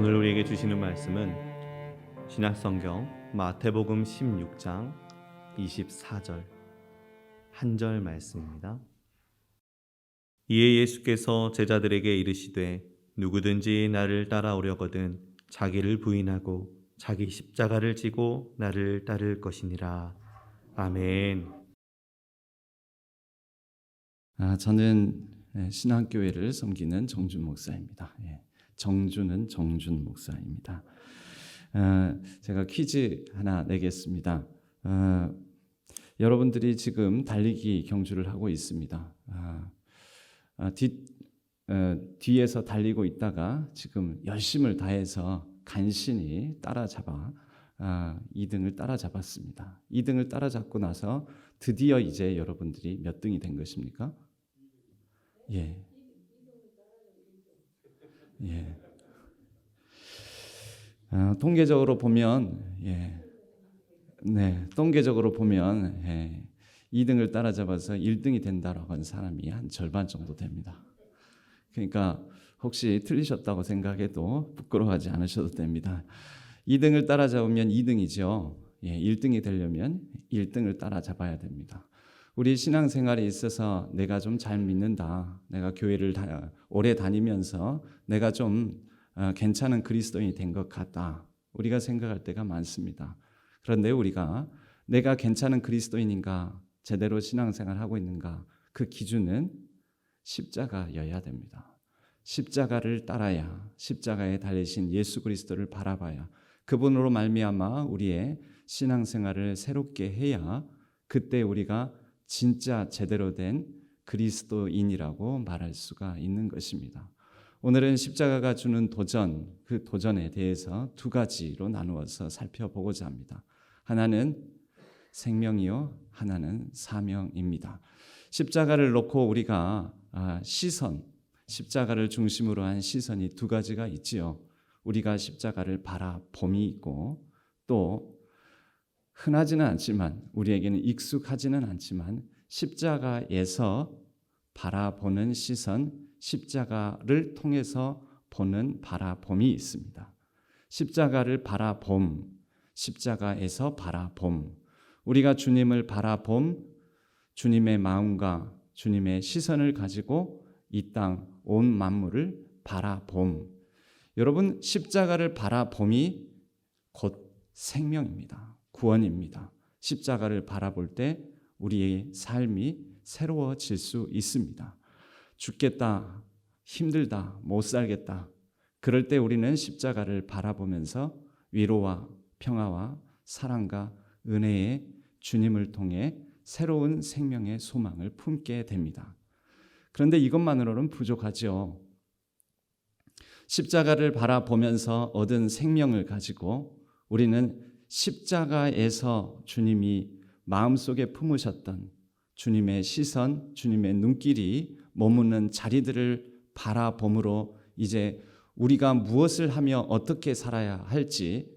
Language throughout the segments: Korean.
오늘 우리에게 주시는 말씀은 신약성경 마태복음 16장 24절 한 절 말씀입니다. 이에 예수께서 제자들에게 이르시되 누구든지 나를 따라오려거든 자기를 부인하고 자기 십자가를 지고 나를 따를 것이니라. 아멘. 저는 신학교회를 섬기는 정준 목사입니다. 정준은 정준 목사입니다. 제가 퀴즈 하나 내겠습니다. 여러분들이 지금 달리기 경주를 하고 있습니다. 뒤에서 달리고 있다가 지금 열심을 다해서 간신히 따라잡아 2등을 따라잡았습니다. 2등을 따라잡고 나서 드디어 이제 여러분들이 몇 등이 된 것입니까? 예. 통계적으로 보면, 통계적으로 보면 2등을 따라잡아서 1등이 된다라고 하는 사람이 한 절반 정도 됩니다. 그러니까 혹시 틀리셨다고 생각해도 부끄러워하지 않으셔도 됩니다. 2등을 따라잡으면 2등이죠. 1등이 되려면 1등을 따라잡아야 됩니다. 우리 신앙생활에 있어서 내가 좀 잘 믿는다, 내가 교회를 오래 다니면서 내가 좀 괜찮은 그리스도인이 된 것 같다, 우리가 생각할 때가 많습니다. 그런데 우리가 내가 괜찮은 그리스도인인가, 제대로 신앙생활하고 있는가, 그 기준은 십자가여야 됩니다. 십자가를 따라야, 십자가에 달리신 예수 그리스도를 바라봐야, 그분으로 말미암아 우리의 신앙생활을 새롭게 해야 그때 우리가 진짜 제대로 된 그리스도인이라고 말할 수가 있는 것입니다. 오늘은 십자가가 주는 도전, 그 도전에 대해서 두 가지로 나누어서 살펴보고자 합니다. 하나는 생명이요, 하나는 사명입니다. 십자가를 놓고 우리가 십자가를 중심으로 한 시선이 두 가지가 있지요. 우리가 십자가를 바라봄이 있고, 또 흔하지는 않지만, 우리에게는 익숙하지는 않지만, 십자가에서 바라보는 시선, 십자가를 통해서 보는 바라봄이 있습니다. 십자가를 바라봄, 십자가에서 바라봄, 우리가 주님을 바라봄, 주님의 마음과 주님의 시선을 가지고 이 땅 온 만물을 바라봄. 여러분, 십자가를 바라봄이 곧 생명입니다. 구원입니다. 십자가를 바라볼 때 우리의 삶이 새로워질 수 있습니다. 죽겠다, 힘들다, 못 살겠다, 그럴 때 우리는 십자가를 바라보면서 위로와 평화와 사랑과 은혜의 주님을 통해 새로운 생명의 소망을 품게 됩니다. 그런데 이것만으로는 부족하죠. 십자가를 바라보면서 얻은 생명을 가지고 우리는 십자가에서 주님이 마음속에 품으셨던 주님의 시선, 주님의 눈길이 머무는 자리들을 바라봄으로 이제 우리가 무엇을 하며 어떻게 살아야 할지,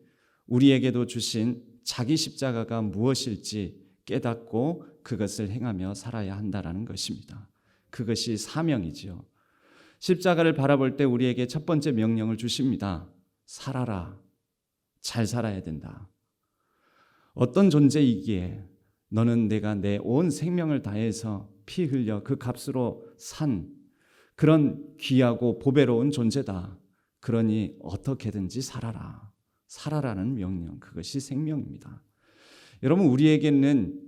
우리에게도 주신 자기 십자가가 무엇일지 깨닫고 그것을 행하며 살아야 한다는 것입니다. 그것이 사명이지요. 십자가를 바라볼 때 우리에게 첫 번째 명령을 주십니다. 살아라. 잘 살아야 된다. 어떤 존재이기에 너는 내가 내 온 생명을 다해서 피 흘려 그 값으로 산 그런 귀하고 보배로운 존재다. 그러니 어떻게든지 살아라. 살아라는 명령, 그것이 생명입니다. 여러분, 우리에게는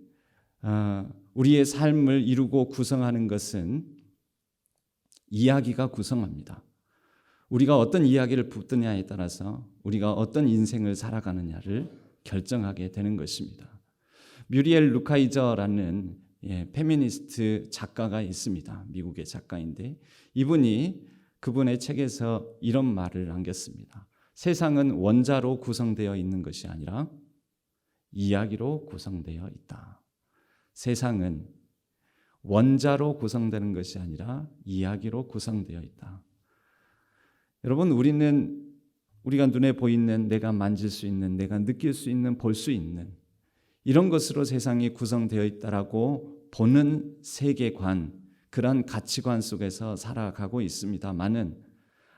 우리의 삶을 이루고 구성하는 것은 이야기가 구성합니다. 우리가 어떤 이야기를 붙드냐에 따라서 우리가 어떤 인생을 살아가느냐를 결정하게 되는 것입니다. 뮤리엘 루카이저라는 페미니스트 작가가 있습니다. 미국의 작가인데, 이분이 그분의 책에서 이런 말을 남겼습니다. 세상은 원자로 구성되어 있는 것이 아니라 이야기로 구성되어 있다. 세상은 원자로 구성되는 것이 아니라 이야기로 구성되어 있다. 여러분, 우리가 눈에 보이는, 내가 만질 수 있는, 내가 느낄 수 있는, 볼 수 있는 이런 것으로 세상이 구성되어 있다라고 보는 세계관, 그런 가치관 속에서 살아가고 있습니다만은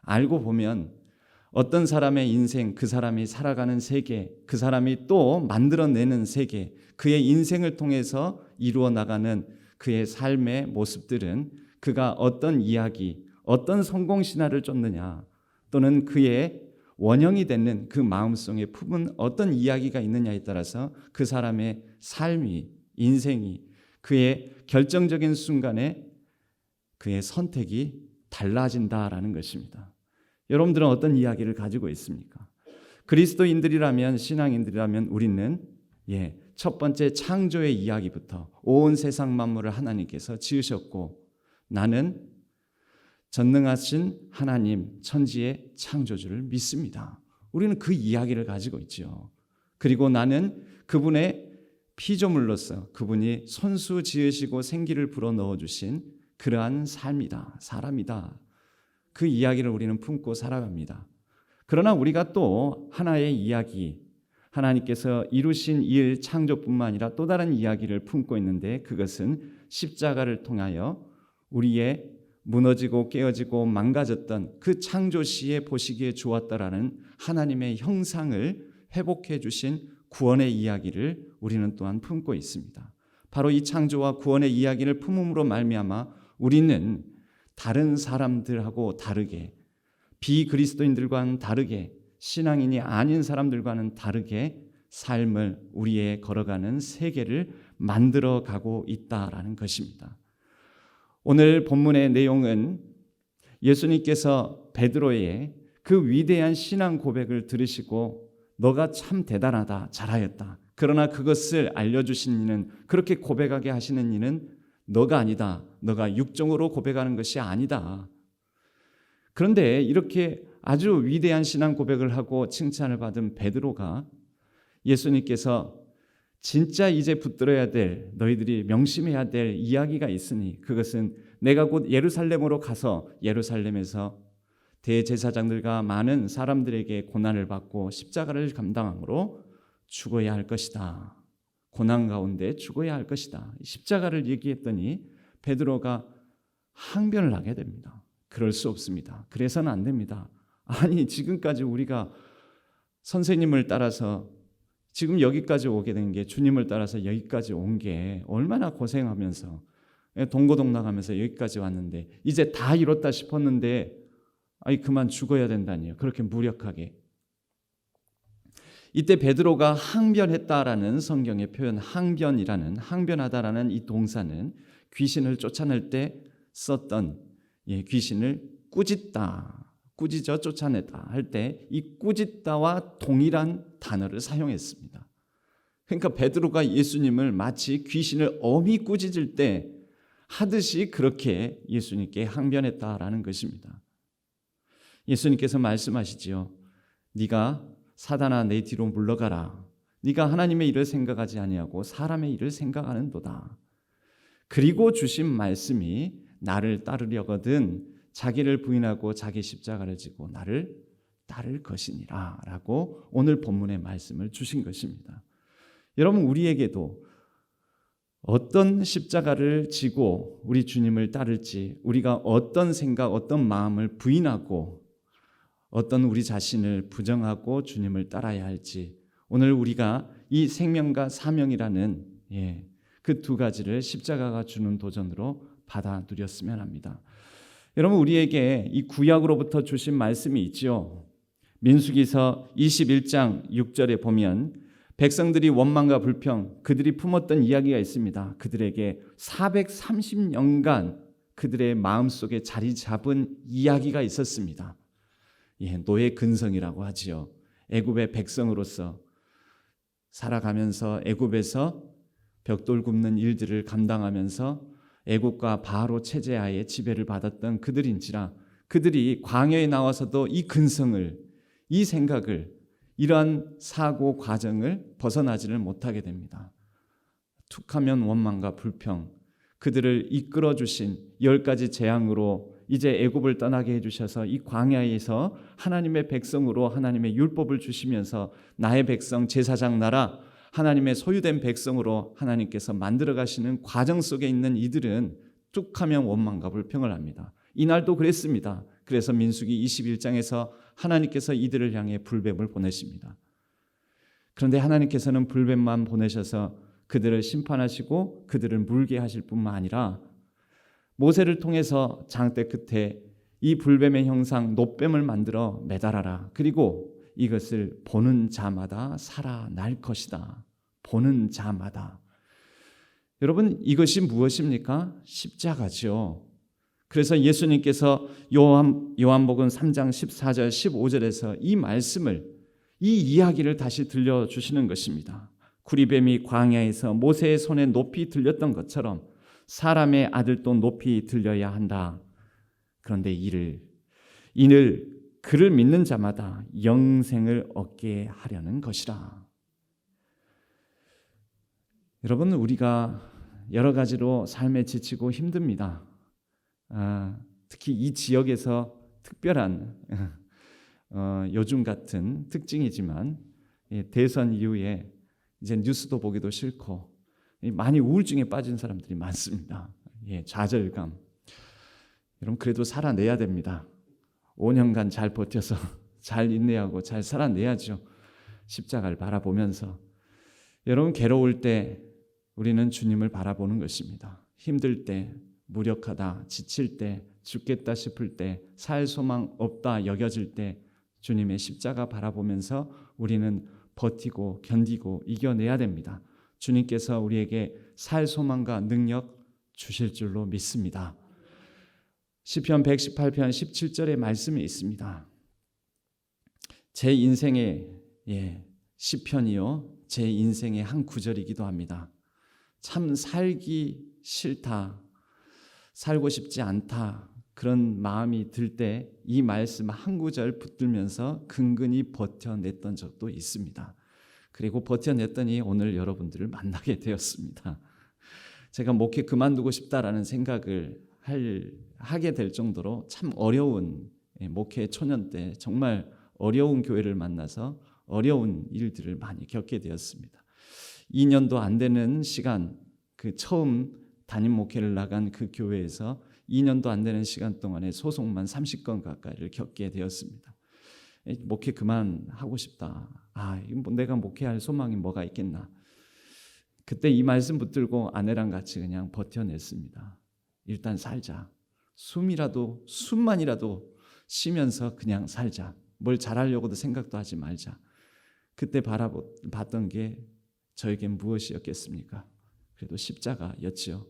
알고 보면 어떤 사람의 인생, 그 사람이 살아가는 세계, 그 사람이 또 만들어내는 세계, 그의 인생을 통해서 이루어 나가는 그의 삶의 모습들은 그가 어떤 이야기, 어떤 성공 신화를 쫓느냐, 또는 그의 원형이 되는 그 마음속에 품은 어떤 이야기가 있느냐에 따라서 그 사람의 삶이, 인생이, 그의 결정적인 순간에 그의 선택이 달라진다라는 것입니다. 여러분들은 어떤 이야기를 가지고 있습니까? 그리스도인들이라면, 신앙인들이라면 우리는 첫 번째 창조의 이야기부터 온 세상 만물을 하나님께서 지으셨고, 나는 전능하신 하나님, 천지의 창조주를 믿습니다. 우리는 그 이야기를 가지고 있죠. 그리고 나는 그분의 피조물로서 그분이 손수 지으시고 생기를 불어넣어 주신 그러한 삶이다, 사람이다. 그 이야기를 우리는 품고 살아갑니다. 그러나 우리가 또 하나의 이야기, 하나님께서 이루신 일 창조뿐만 아니라 또 다른 이야기를 품고 있는데, 그것은 십자가를 통하여 우리의 무너지고 깨어지고 망가졌던 그 창조 시에 보시기에 좋았다라는 하나님의 형상을 회복해 주신 구원의 이야기를 우리는 또한 품고 있습니다. 바로 이 창조와 구원의 이야기를 품음으로 말미암아 우리는 다른 사람들하고 다르게, 비그리스도인들과는 다르게, 신앙인이 아닌 사람들과는 다르게 삶을, 우리의 걸어가는 세계를 만들어가고 있다라는 것입니다. 오늘 본문의 내용은 예수님께서 베드로의 그 위대한 신앙 고백을 들으시고 너가 참 대단하다, 잘하였다, 그러나 그것을 알려주신 이는, 그렇게 고백하게 하시는 이는 너가 아니다, 너가 육정으로 고백하는 것이 아니다. 그런데 이렇게 아주 위대한 신앙 고백을 하고 칭찬을 받은 베드로가 예수님께서 진짜 이제 붙들어야 될, 너희들이 명심해야 될 이야기가 있으니 그것은 내가 곧 예루살렘으로 가서 예루살렘에서 대제사장들과 많은 사람들에게 고난을 받고 십자가를 감당함으로 죽어야 할 것이다. 고난 가운데 죽어야 할 것이다. 십자가를 얘기했더니 베드로가 항변을 하게 됩니다. 그럴 수 없습니다. 그래서는 안 됩니다. 아니, 지금까지 우리가 선생님을 따라서 지금 여기까지 오게 된 게, 주님을 따라서 여기까지 온 게 얼마나 고생하면서 동고동락하면서 여기까지 왔는데 이제 다 이뤘다 싶었는데 아니 그만 죽어야 된다니요. 그렇게 무력하게. 이때 베드로가 항변했다라는 성경의 표현, 항변하다라는 이 동사는 귀신을 쫓아낼 때 썼던, 귀신을 꾸짖어 쫓아내다 할 때 이 꾸짖다와 동일한 단어를 사용했습니다. 그러니까 베드로가 예수님을 마치 귀신을 엄히 꾸짖을 때 하듯이 그렇게 예수님께 항변했다라는 것입니다. 예수님께서 말씀하시지요. 네가 사단아 내 뒤로 물러가라. 네가 하나님의 일을 생각하지 아니하고 사람의 일을 생각하는도다. 그리고 주신 말씀이 나를 따르려거든 자기를 부인하고 자기 십자가를 지고 나를 따를 것이니라 라고 오늘 본문의 말씀을 주신 것입니다. 여러분, 우리에게도 어떤 십자가를 지고 우리 주님을 따를지, 우리가 어떤 생각, 어떤 마음을 부인하고 어떤 우리 자신을 부정하고 주님을 따라야 할지, 오늘 우리가 이 생명과 사명이라는 그 두 가지를 십자가가 주는 도전으로 받아 누렸으면 합니다. 여러분, 우리에게 이 구약으로부터 주신 말씀이 있죠. 민수기서 21장 6절에 보면 백성들이 원망과 불평, 그들이 품었던 이야기가 있습니다. 그들에게 430년간 그들의 마음속에 자리 잡은 이야기가 있었습니다. 노예 근성이라고 하지요. 애굽의 백성으로서 살아가면서 애굽에서 벽돌 굽는 일들을 감당하면서 애국과 바로 체제하에 지배를 받았던 그들인지라 그들이 광야에 나와서도 이 근성을, 이 생각을, 이러한 사고 과정을 벗어나지를 못하게 됩니다. 툭하면 원망과 불평, 그들을 이끌어 주신 10가지 재앙으로 이제 애굽을 떠나게 해주셔서 이 광야에서 하나님의 백성으로 하나님의 율법을 주시면서 나의 백성 제사장 나라, 하나님의 소유된 백성으로 하나님께서 만들어 가시는 과정 속에 있는 이들은 툭하면 원망과 불평을 합니다. 이날도 그랬습니다. 그래서 민수기 21장에서 하나님께서 이들을 향해 불뱀을 보내십니다. 그런데 하나님께서는 불뱀만 보내셔서 그들을 심판하시고 그들을 물게 하실 뿐만 아니라 모세를 통해서 장대 끝에 이 불뱀의 형상 놋뱀을 만들어 매달아라. 그리고 이것을 보는 자마다 살아날 것이다. 보는 자마다. 여러분, 이것이 무엇입니까? 십자가죠. 그래서 예수님께서 요한복음 3장 14절 15절에서 이 말씀을, 이 이야기를 다시 들려주시는 것입니다. 구리뱀이 광야에서 모세의 손에 높이 들렸던 것처럼 사람의 아들도 높이 들려야 한다. 그런데 이를 그를 믿는 자마다 영생을 얻게 하려는 것이라. 여러분, 우리가 여러 가지로 삶에 지치고 힘듭니다. 특히 이 지역에서 특별한 요즘 같은 특징이지만 대선 이후에 이제 뉴스도 보기도 싫고 많이 우울증에 빠진 사람들이 많습니다. 좌절감. 여러분, 그래도 살아내야 됩니다. 5년간 잘 버텨서 잘 인내하고 잘 살아내야죠. 십자가를 바라보면서. 여러분, 괴로울 때 우리는 주님을 바라보는 것입니다. 힘들 때, 무력하다, 지칠 때, 죽겠다 싶을 때, 살 소망 없다 여겨질 때 주님의 십자가 바라보면서 우리는 버티고 견디고 이겨내야 됩니다. 주님께서 우리에게 살 소망과 능력 주실 줄로 믿습니다. 시편 118편 17절의 말씀이 있습니다. 제 인생의 시편이요, 제 인생의 한 구절이기도 합니다. 참 살기 싫다, 살고 싶지 않다, 그런 마음이 들 때 이 말씀 한 구절 붙들면서 근근히 버텨냈던 적도 있습니다. 그리고 버텨냈더니 오늘 여러분들을 만나게 되었습니다. 제가 목회 그만두고 싶다라는 생각을 하게 될 정도로 참 어려운 목회 초년 때 정말 어려운 교회를 만나서 어려운 일들을 많이 겪게 되었습니다. 2년도 안 되는 시간, 그 처음 담임 목회를 나간 그 교회에서 2년도 안 되는 시간 동안에 소송만 30건 가까이를 겪게 되었습니다. 목회 그만하고 싶다. 내가 목회할 소망이 뭐가 있겠나. 그때 이 말씀 붙들고 아내랑 같이 그냥 버텨냈습니다. 일단 살자. 숨만이라도 쉬면서 그냥 살자. 뭘 잘하려고도 생각도 하지 말자. 그때 봤던 게 저에겐 무엇이었겠습니까? 그래도 십자가였지요.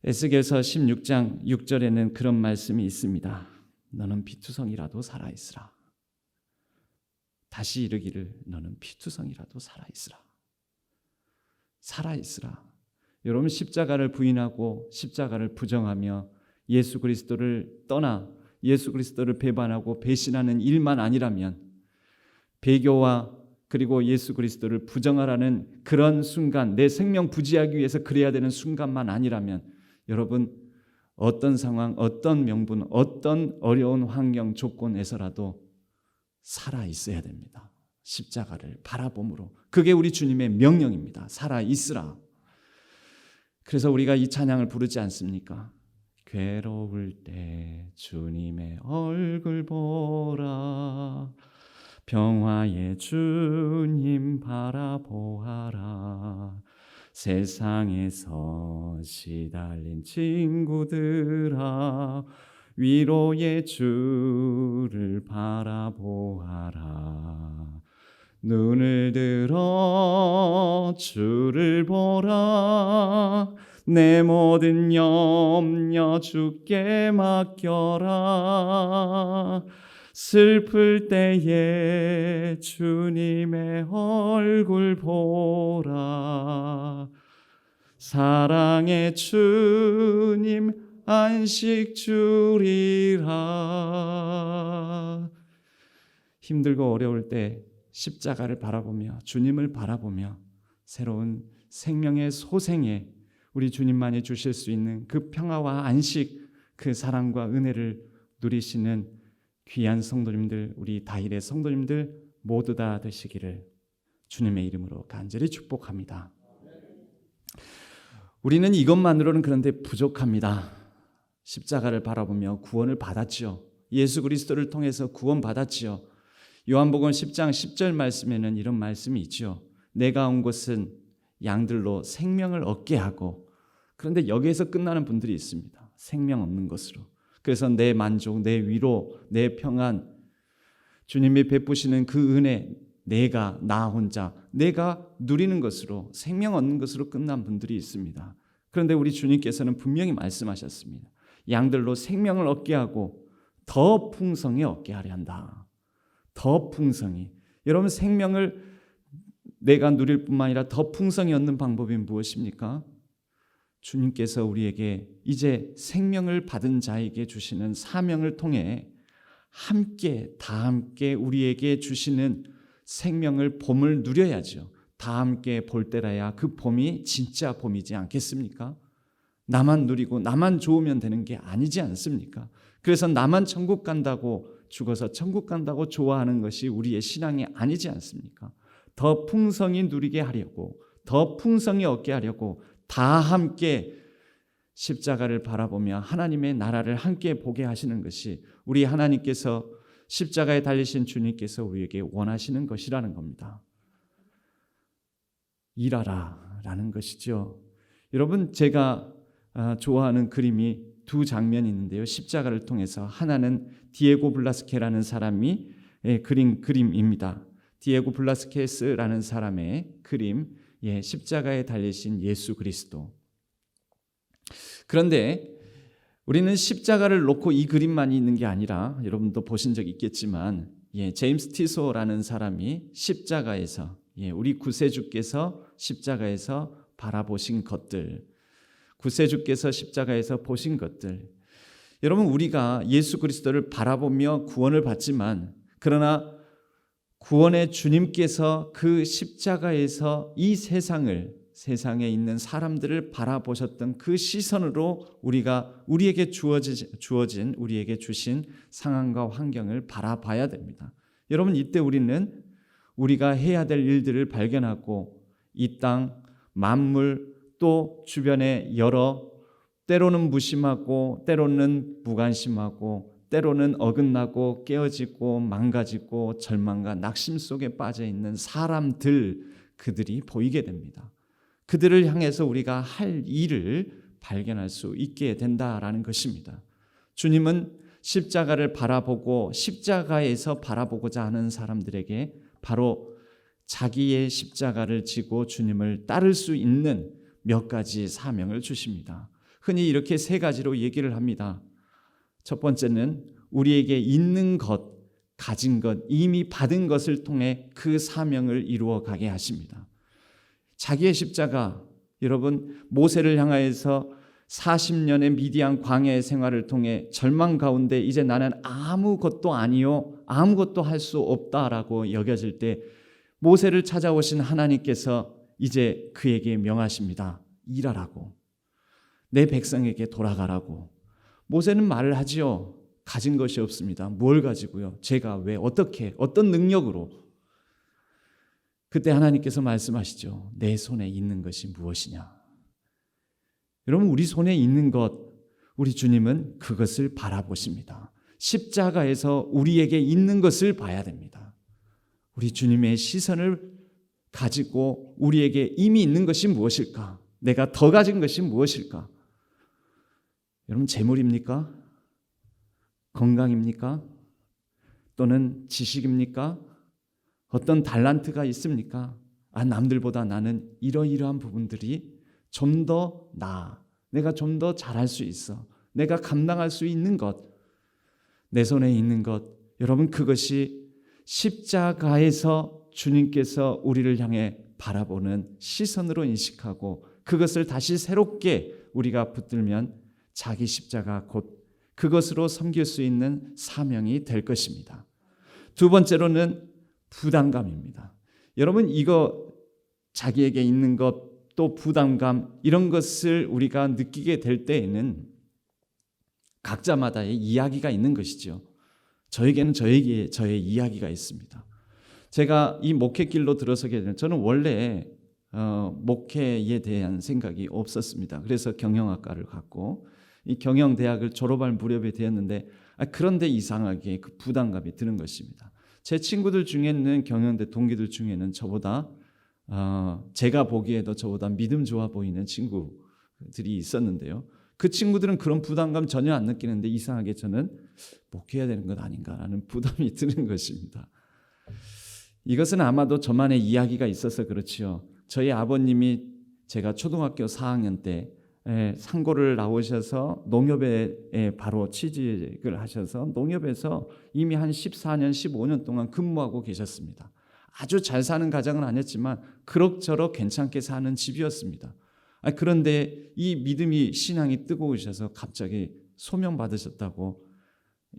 에스겔서 16장 6절에는 그런 말씀이 있습니다. 너는 피투성이라도 살아있으라. 다시 이르기를 너는 피투성이라도 살아있으라. 살아있으라. 여러분, 십자가를 부인하고 십자가를 부정하며 예수 그리스도를 떠나 예수 그리스도를 배반하고 배신하는 일만 아니라면, 배교와 그리고 예수 그리스도를 부정하라는 그런 순간, 내 생명 부지하기 위해서 그래야 되는 순간만 아니라면 여러분, 어떤 상황, 어떤 명분, 어떤 어려운 환경 조건에서라도 살아 있어야 됩니다. 십자가를 바라봄으로. 그게 우리 주님의 명령입니다. 살아 있으라. 그래서 우리가 이 찬양을 부르지 않습니까? 괴로울 때 주님의 얼굴 보라, 평화의 주님 바라보아라. 세상에서 시달린 친구들아, 위로의 주를 바라보아라. 눈을 들어 주를 보라, 내 모든 염려 주께 맡겨라. 슬플 때에 주님의 얼굴 보라. 사랑의 주님 안식 주리라. 힘들고 어려울 때 십자가를 바라보며 주님을 바라보며 새로운 생명의 소생에 우리 주님만이 주실 수 있는 그 평화와 안식, 그 사랑과 은혜를 누리시는 귀한 성도님들, 우리 다일의 성도님들 모두 다 되시기를 주님의 이름으로 간절히 축복합니다. 우리는 이것만으로는 그런데 부족합니다. 십자가를 바라보며 구원을 받았지요. 예수 그리스도를 통해서 구원받았지요. 요한복음 10장 10절 말씀에는 이런 말씀이 있지요. 내가 온 것은 양들로 생명을 얻게 하고, 그런데 여기에서 끝나는 분들이 있습니다. 생명 없는 것으로. 그래서 내 만족, 내 위로, 내 평안, 주님이 베푸시는 그 은혜, 나 혼자 내가 누리는 것으로, 생명 얻는 것으로 끝난 분들이 있습니다. 그런데 우리 주님께서는 분명히 말씀하셨습니다. 양들로 생명을 얻게 하고 더 풍성히 얻게 하려 한다. 더 풍성히. 여러분, 생명을 내가 누릴 뿐만 아니라 더 풍성히 얻는 방법이 무엇입니까? 주님께서 우리에게 이제 생명을 받은 자에게 주시는 사명을 통해 다 함께 우리에게 주시는 생명을 봄을 누려야죠. 다 함께 볼 때라야 그 봄이 진짜 봄이지 않겠습니까? 나만 누리고 나만 좋으면 되는 게 아니지 않습니까? 그래서 나만 천국 간다고, 죽어서 천국 간다고 좋아하는 것이 우리의 신앙이 아니지 않습니까? 더 풍성히 누리게 하려고, 더 풍성히 얻게 하려고 다 함께 십자가를 바라보며 하나님의 나라를 함께 보게 하시는 것이 우리 하나님께서, 십자가에 달리신 주님께서 우리에게 원하시는 것이라는 겁니다. 일하라 라는 것이죠. 여러분, 제가 좋아하는 그림이 두 장면이 있는데요. 십자가를 통해서 하나는 디에고 블라스케라는 사람이 그린 그림입니다. 디에고 블라스케스라는 사람의 그림, 십자가에 달리신 예수 그리스도. 그런데 우리는 십자가를 놓고 이 그림만 있는 게 아니라, 여러분도 보신 적 있겠지만, 제임스 티소라는 사람이 십자가에서, 우리 구세주께서 십자가에서 바라보신 것들, 구세주께서 십자가에서 보신 것들, 여러분, 우리가 예수 그리스도를 바라보며 구원을 받지만, 그러나 구원의 주님께서 그 십자가에서 이 세상에 있는 사람들을 바라보셨던 그 시선으로 우리에게 주어진 우리에게 주신 상황과 환경을 바라봐야 됩니다. 여러분, 이때 우리는 우리가 해야 될 일들을 발견하고 이 땅 만물, 또 주변의 때로는 무심하고 때로는 무관심하고 때로는 어긋나고 깨어지고 망가지고 절망과 낙심 속에 빠져 있는 그들이 보이게 됩니다. 그들을 향해서 우리가 할 일을 발견할 수 있게 된다라는 것입니다. 주님은 십자가를 바라보고 십자가에서 바라보고자 하는 사람들에게 바로 자기의 십자가를 지고 주님을 따를 수 있는 몇 가지 사명을 주십니다. 흔히 이렇게 세 가지로 얘기를 합니다. 첫 번째는 우리에게 있는 것, 가진 것, 이미 받은 것을 통해 그 사명을 이루어 가게 하십니다. 자기의 십자가, 여러분, 모세를 향하여서 40년의 미디안 광야의 생활을 통해 절망 가운데 이제 나는 아무것도 아니요, 아무것도 할 수 없다라고 여겨질 때 모세를 찾아오신 하나님께서 이제 그에게 명하십니다. 일하라고, 내 백성에게 돌아가라고. 모세는 말을 하지요. 가진 것이 없습니다. 뭘 가지고요? 제가 왜, 어떻게, 어떤 능력으로? 그때 하나님께서 말씀하시죠. 내 손에 있는 것이 무엇이냐? 여러분, 우리 손에 있는 것, 우리 주님은 그것을 바라보십니다. 십자가에서 우리에게 있는 것을 봐야 됩니다. 우리 주님의 시선을 가지고 우리에게 이미 있는 것이 무엇일까? 내가 더 가진 것이 무엇일까? 여러분, 재물입니까? 건강입니까? 또는 지식입니까? 어떤 달란트가 있습니까? 남들보다 나는 이러이러한 부분들이 좀 더 내가 좀 더 잘할 수 있어. 내가 감당할 수 있는 것, 내 손에 있는 것, 여러분, 그것이 십자가에서 주님께서 우리를 향해 바라보는 시선으로 인식하고 그것을 다시 새롭게 우리가 붙들면 자기 십자가 곧 그것으로 섬길 수 있는 사명이 될 것입니다. 두 번째로는 부담감입니다. 여러분, 이거 자기에게 있는 것, 또 부담감, 이런 것을 우리가 느끼게 될 때에는 각자마다의 이야기가 있는 것이죠. 저에게는 저의 이야기가 있습니다. 제가 이 목회길로 들어서게 되면 저는 원래 목회에 대한 생각이 없었습니다. 그래서 경영학과를 갔고 이 경영대학을 졸업할 무렵이 되었는데 그런데 이상하게 그 부담감이 드는 것입니다. 제 친구들 중에는 경영대 동기들 중에는 저보다 제가 보기에도 저보다 믿음 좋아 보이는 친구들이 있었는데요. 그 친구들은 그런 부담감 전혀 안 느끼는데 이상하게 저는 목회해야 되는 것 아닌가라는 부담이 드는 것입니다. 이것은 아마도 저만의 이야기가 있어서 그렇지요. 저희 아버님이 제가 초등학교 4학년 때 상고를 나오셔서 농협에 바로 취직을 하셔서 농협에서 이미 한 14년, 15년 동안 근무하고 계셨습니다. 아주 잘 사는 가정은 아니었지만 그럭저럭 괜찮게 사는 집이었습니다. 그런데 이 믿음이 신앙이 뜨거우셔서 갑자기 소명 받으셨다고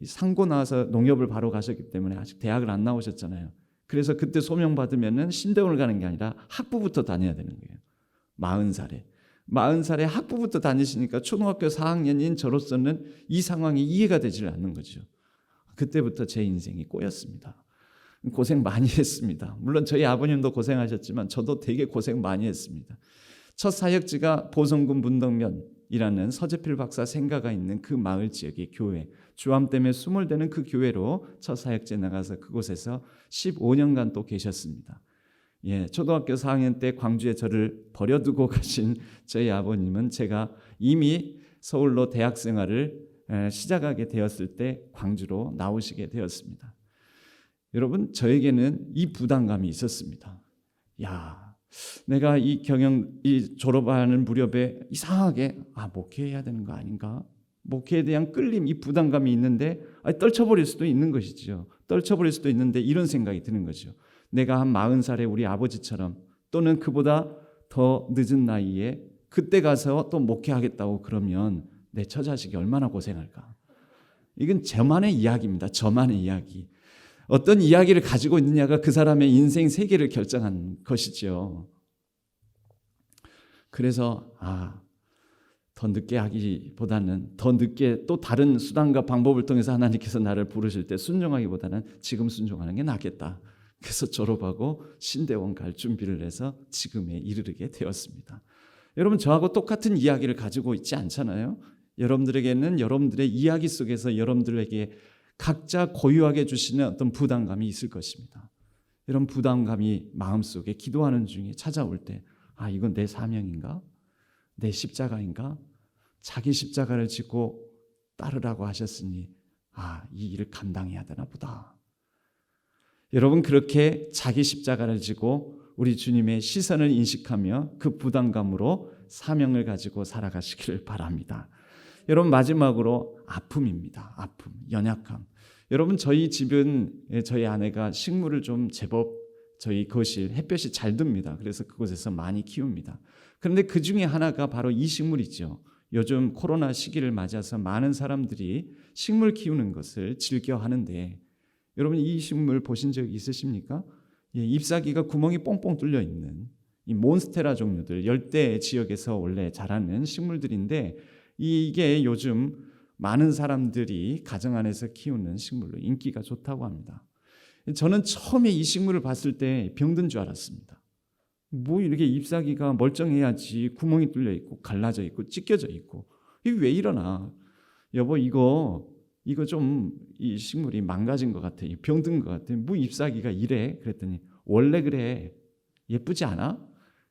상고 나와서 농협을 바로 가셨기 때문에 아직 대학을 안 나오셨잖아요. 그래서 그때 소명 받으면은 신대원을 가는 게 아니라 학부부터 다녀야 되는 거예요. 40살에 학부부터 다니시니까 초등학교 4학년인 저로서는 이 상황이 이해가 되질 않는 거죠. 그때부터 제 인생이 꼬였습니다. 고생 많이 했습니다. 물론 저희 아버님도 고생하셨지만 저도 되게 고생 많이 했습니다. 첫 사역지가 보성군 문덕면이라는 서재필 박사 생가가 있는 그 마을 지역의 교회, 주암댐에 수몰되는 그 교회로 첫 사역지에 나가서 그곳에서 15년간 또 계셨습니다. 초등학교 4학년 때 광주에 저를 버려두고 가신 저희 아버님은 제가 이미 서울로 대학 생활을 시작하게 되었을 때 광주로 나오시게 되었습니다. 여러분, 저에게는 이 부담감이 있었습니다. 내가 이 졸업하는 무렵에 이상하게 목회해야 되는 거 아닌가? 목회에 대한 끌림, 이 부담감이 있는데 떨쳐버릴 수도 있는 것이죠. 떨쳐버릴 수도 있는데 이런 생각이 드는 거죠. 내가 한 40살에 우리 아버지처럼 또는 그보다 더 늦은 나이에 그때 가서 또 목회하겠다고 그러면 내 처자식이 얼마나 고생할까? 이건 저만의 이야기입니다. 저만의 이야기. 어떤 이야기를 가지고 있느냐가 그 사람의 인생 세계를 결정한 것이죠. 그래서 더 늦게 하기보다는 더 늦게 또 다른 수단과 방법을 통해서 하나님께서 나를 부르실 때 순종하기보다는 지금 순종하는 게 낫겠다. 그래서 졸업하고 신대원 갈 준비를 해서 지금에 이르게 되었습니다. 여러분, 저하고 똑같은 이야기를 가지고 있지 않잖아요. 여러분들에게는 여러분들의 이야기 속에서 여러분들에게 각자 고유하게 주시는 어떤 부담감이 있을 것입니다. 이런 부담감이 마음속에 기도하는 중에 찾아올 때 이건 내 사명인가? 내 십자가인가? 자기 십자가를 지고 따르라고 하셨으니 이 일을 감당해야 되나 보다. 여러분, 그렇게 자기 십자가를 지고 우리 주님의 시선을 인식하며 그 부담감으로 사명을 가지고 살아가시기를 바랍니다. 여러분, 마지막으로 아픔입니다. 아픔, 연약함. 여러분, 저희 집은 저희 아내가 식물을 좀 제법 저희 거실 햇볕이 잘 듭니다. 그래서 그곳에서 많이 키웁니다. 그런데 그 중에 하나가 바로 이 식물이죠. 요즘 코로나 시기를 맞아서 많은 사람들이 식물 키우는 것을 즐겨 하는데 여러분, 이 식물 보신 적 있으십니까? 잎사귀가 구멍이 뽕뽕 뚫려 있는 이 몬스테라 종류들, 열대 지역에서 원래 자라는 식물들인데 이게 요즘 많은 사람들이 가정 안에서 키우는 식물로 인기가 좋다고 합니다. 저는 처음에 이 식물을 봤을 때 병든 줄 알았습니다. 이렇게 잎사귀가 멀쩡해야지 구멍이 뚫려 있고 갈라져 있고 찢겨져 있고 이게 왜 이러나? 여보, 이거 좀 이 식물이 망가진 것 같아. 병든 것 같아. 잎사귀가 이래? 그랬더니 원래 그래. 예쁘지 않아?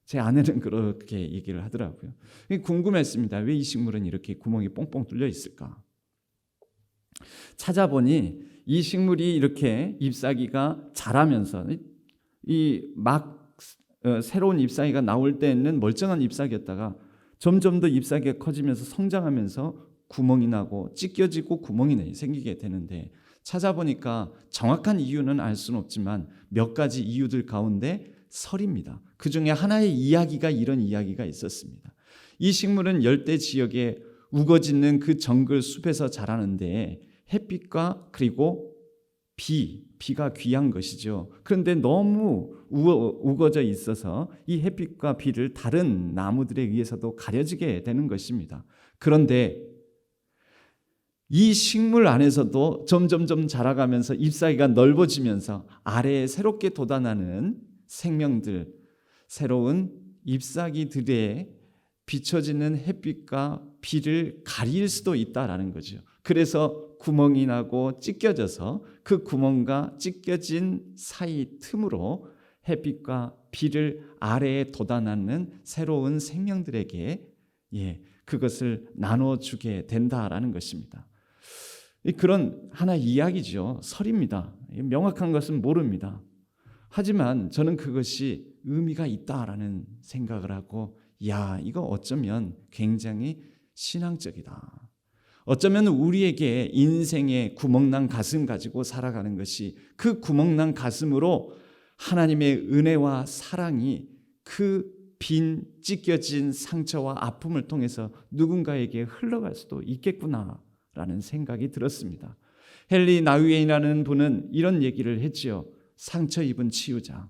제 아내는 그렇게 얘기를 하더라고요. 궁금했습니다. 왜 이 식물은 이렇게 구멍이 뽕뽕 뚫려 있을까? 찾아보니 이 식물이 이렇게 잎사귀가 자라면서 새로운 잎사귀가 나올 때는 멀쩡한 잎사귀였다가 점점 더 잎사귀가 커지면서 성장하면서 구멍이 나고 찢겨지고 구멍이 생기게 되는데 찾아보니까 정확한 이유는 알 수는 없지만 몇 가지 이유들 가운데 설입니다. 그 중에 하나의 이야기가 이런 이야기가 있었습니다. 이 식물은 열대 지역에 우거짓는 그 정글 숲에서 자라는데 햇빛과 그리고 비가 귀한 것이죠. 그런데 너무 우거져 있어서 이 햇빛과 비를 다른 나무들에 의해서도 가려지게 되는 것입니다. 그런데 이 식물 안에서도 점점점 자라가면서 잎사귀가 넓어지면서 아래에 새롭게 돋아나는 생명들, 새로운 잎사귀들의 비춰지는 햇빛과 비를 가릴 수도 있다라는 거죠. 그래서 구멍이 나고 찢겨져서 그 구멍과 찢겨진 사이 틈으로 햇빛과 비를 아래에 돋아나는 새로운 생명들에게 그것을 나눠주게 된다라는 것입니다. 그런 하나의 이야기죠. 설입니다. 명확한 것은 모릅니다. 하지만 저는 그것이 의미가 있다라는 생각을 하고 이거 어쩌면 굉장히 신앙적이다. 어쩌면 우리에게 인생의 구멍난 가슴 가지고 살아가는 것이 그 구멍난 가슴으로 하나님의 은혜와 사랑이 그 빈 찢겨진 상처와 아픔을 통해서 누군가에게 흘러갈 수도 있겠구나라는 생각이 들었습니다. 헨리 나우엔이라는 분은 이런 얘기를 했지요. 상처 입은 치유자,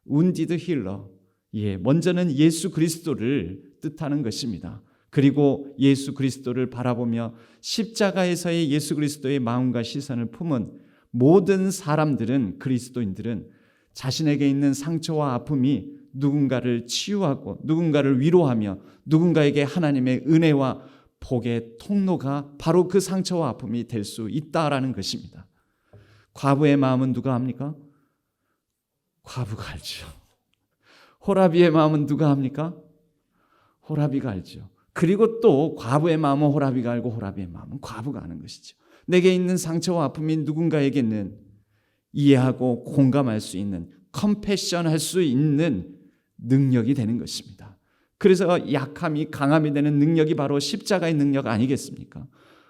wounded healer. 먼저는 예수 그리스도를 뜻하는 것입니다. 그리고 예수 그리스도를 바라보며 십자가에서의 예수 그리스도의 마음과 시선을 품은 모든 사람들은, 그리스도인들은 자신에게 있는 상처와 아픔이 누군가를 치유하고 누군가를 위로하며 누군가에게 하나님의 은혜와 복의 통로가 바로 그 상처와 아픔이 될 수 있다라는 것입니다. 과부의 마음은 누가 합니까? 과부가 알죠. 호라비의 마음은 누가 합니까? 호라비가 알죠. 그리고 또 과부의 마음은 호라비가 알고 호라비의 마음은 과부가 아는 것이죠. 내게 있는 상처와 아픔이 누군가에게는 이해하고 공감할 수 있는, 컴패션 할 수 있는 능력이 되는 것입니다. 그래서 약함이 강함이 되는 능력이 바로 십자가의 능력 아니겠습니까?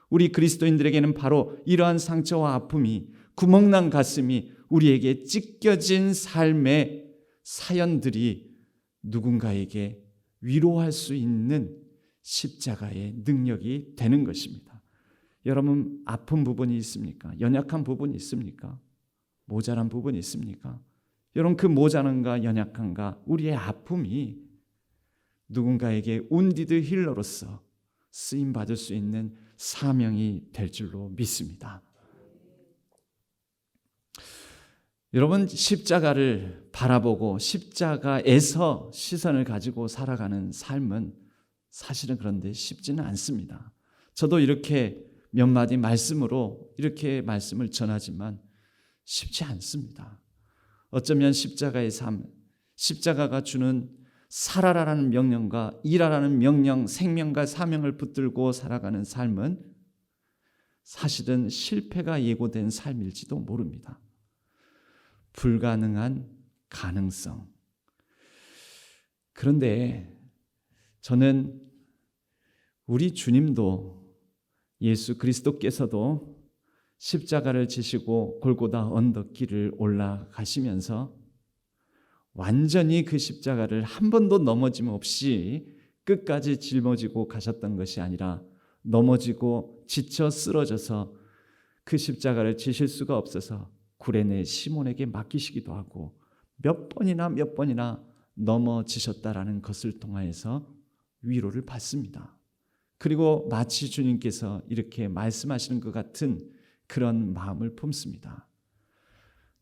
우리 그리스도인들에게는 바로 이러한 상처와 아픔이, 구멍난 가슴이, 우리에게 찢겨진 삶의 사연들이 누군가에게 위로할 수 있는 십자가의 능력이 되는 것입니다. 여러분, 아픈 부분이 있습니까? 연약한 부분이 있습니까? 모자란 부분이 있습니까? 여러분, 그 모자란과 연약함과 우리의 아픔이 누군가에게 wounded healer로서 쓰임받을 수 있는 사명이 될 줄로 믿습니다. 여러분, 십자가를 바라보고 십자가에서 시선을 가지고 살아가는 삶은 사실은 그런데 쉽지는 않습니다. 저도 이렇게 몇 마디 말씀으로 이렇게 말씀을 전하지만 쉽지 않습니다. 어쩌면 십자가의 삶, 십자가가 주는 살아라라는 명령과 일하라는 명령, 생명과 사명을 붙들고 살아가는 삶은 사실은 실패가 예고된 삶일지도 모릅니다. 불가능한 가능성. 그런데 저는 우리 주님도, 예수 그리스도께서도 십자가를 지시고 골고다 언덕길을 올라가시면서 완전히 그 십자가를 한 번도 넘어짐 없이 끝까지 짊어지고 가셨던 것이 아니라 넘어지고 지쳐 쓰러져서 그 십자가를 지실 수가 없어서 구레네 시몬에게 맡기시기도 하고 몇 번이나 넘어지셨다라는 것을 통하여서 위로를 받습니다. 그리고 마치 주님께서 이렇게 말씀하시는 것 같은 그런 마음을 품습니다.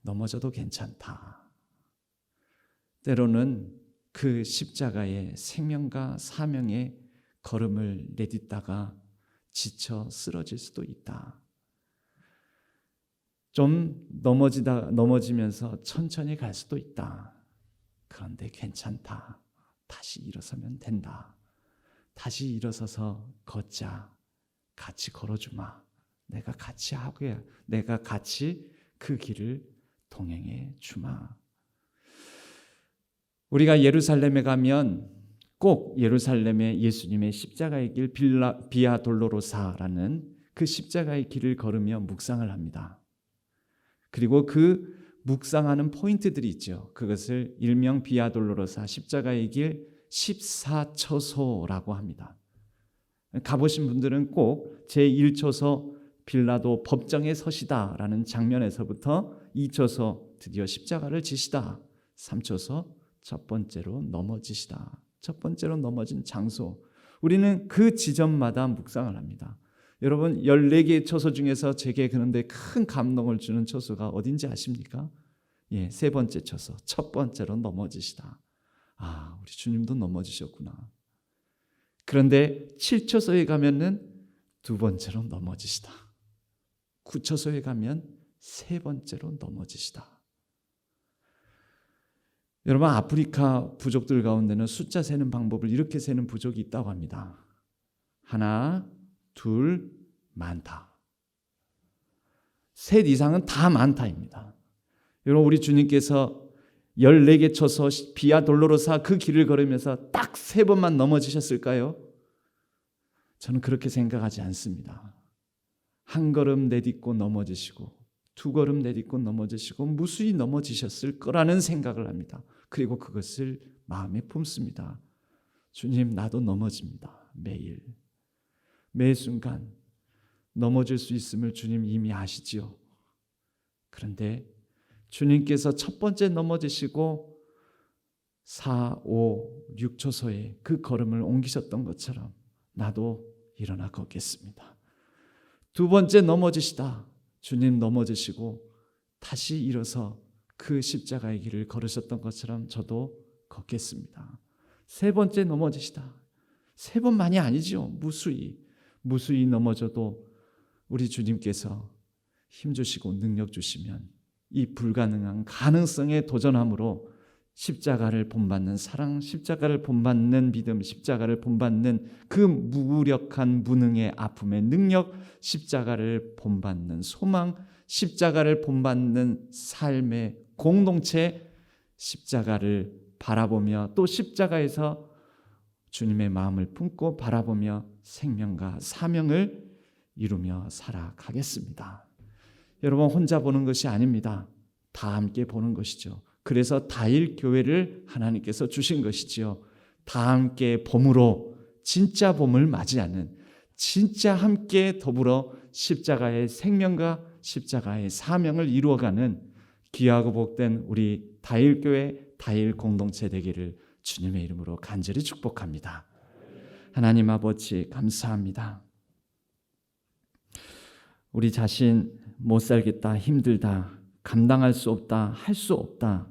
넘어져도 괜찮다. 때로는 그 십자가의 생명과 사명의 걸음을 내딛다가 지쳐 쓰러질 수도 있다. 좀 넘어지면서 천천히 갈 수도 있다. 그런데 괜찮다. 다시 일어서면 된다. 다시 일어서서 걷자. 같이 걸어주마. 내가 같이 하게, 내가 같이 그 길을 동행해 주마. 우리가 예루살렘에 가면 꼭 예루살렘의 예수님의 십자가의 길 비아 돌로로사라는 그 십자가의 길을 걸으며 묵상을 합니다. 그리고 그 묵상하는 포인트들이 있죠. 그것을 일명 비아 돌로로사 십자가의 길 14초소라고 합니다. 가보신 분들은 꼭 제1초소 빌라도 법정에 서시다라는 장면에서부터 2초소 드디어 십자가를 지시다, 3초소 첫 번째로 넘어지시다, 첫 번째로 넘어진 장소, 우리는 그 지점마다 묵상을 합니다. 여러분, 14개의 초소 중에서 제게 그런데 큰 감동을 주는 초소가 어딘지 아십니까? 세 번째 초소, 첫 번째로 넘어지시다. 아, 우리 주님도 넘어지셨구나. 그런데 7초소에 가면은 두 번째로 넘어지시다. 9초소에 가면 세 번째로 넘어지시다. 여러분, 아프리카 부족들 가운데는 숫자 세는 방법을 이렇게 세는 부족이 있다고 합니다. 하나, 둘, 많다. 셋 이상은 다 많다입니다. 여러분, 우리 주님께서 14개 쳐서 비아 돌로로사 그 길을 걸으면서 딱 3번만 넘어지셨을까요? 저는 그렇게 생각하지 않습니다. 한 걸음 내딛고 넘어지시고 두 걸음 내딛고 넘어지시고 무수히 넘어지셨을 거라는 생각을 합니다. 그리고 그것을 마음에 품습니다. 주님, 나도 넘어집니다. 매일 매 순간 넘어질 수 있음을 주님 이미 아시지요. 그런데 주님께서 첫 번째 넘어지시고 4, 5, 6초소에 그 걸음을 옮기셨던 것처럼 나도 일어나 걷겠습니다. 두 번째 넘어지시다. 주님 넘어지시고 다시 일어서 그 십자가의 길을 걸으셨던 것처럼 저도 걷겠습니다. 세 번째 넘어지시다. 세 번만이 아니죠. 무수히 넘어져도 우리 주님께서 힘주시고 능력 주시면 이 불가능한 가능성에 도전함으로 십자가를 본받는 사랑, 십자가를 본받는 믿음, 십자가를 본받는 그 무력한 무능의 아픔의 능력, 십자가를 본받는 소망, 십자가를 본받는 삶의 공동체, 십자가를 바라보며 또 십자가에서 주님의 마음을 품고 바라보며 생명과 사명을 이루며 살아가겠습니다. 여러분, 혼자 보는 것이 아닙니다. 다 함께 보는 것이죠. 그래서 다일교회를 하나님께서 주신 것이지요. 다 함께 봄으로 진짜 봄을 맞이하는, 진짜 함께 더불어 십자가의 생명과 십자가의 사명을 이루어가는 귀하고 복된 우리 다일교회 다일공동체 되기를 주님의 이름으로 간절히 축복합니다. 하나님 아버지, 감사합니다. 우리 자신 못 살겠다, 힘들다, 감당할 수 없다, 할 수 없다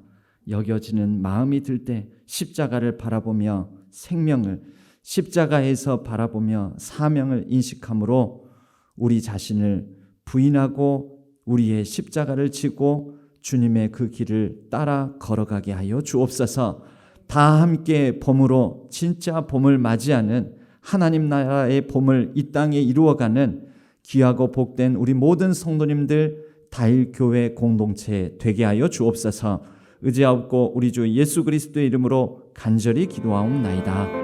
여겨지는 마음이 들 때 십자가를 바라보며 생명을, 십자가에서 바라보며 사명을 인식함으로 우리 자신을 부인하고 우리의 십자가를 지고 주님의 그 길을 따라 걸어가게 하여 주옵소서. 다 함께 봄으로 진짜 봄을 맞이하는 하나님 나라의 봄을 이 땅에 이루어가는 귀하고 복된 우리 모든 성도님들 다일교회 공동체 되게 하여 주옵소서. 의지하옵고 우리 주 예수 그리스도의 이름으로 간절히 기도하옵나이다.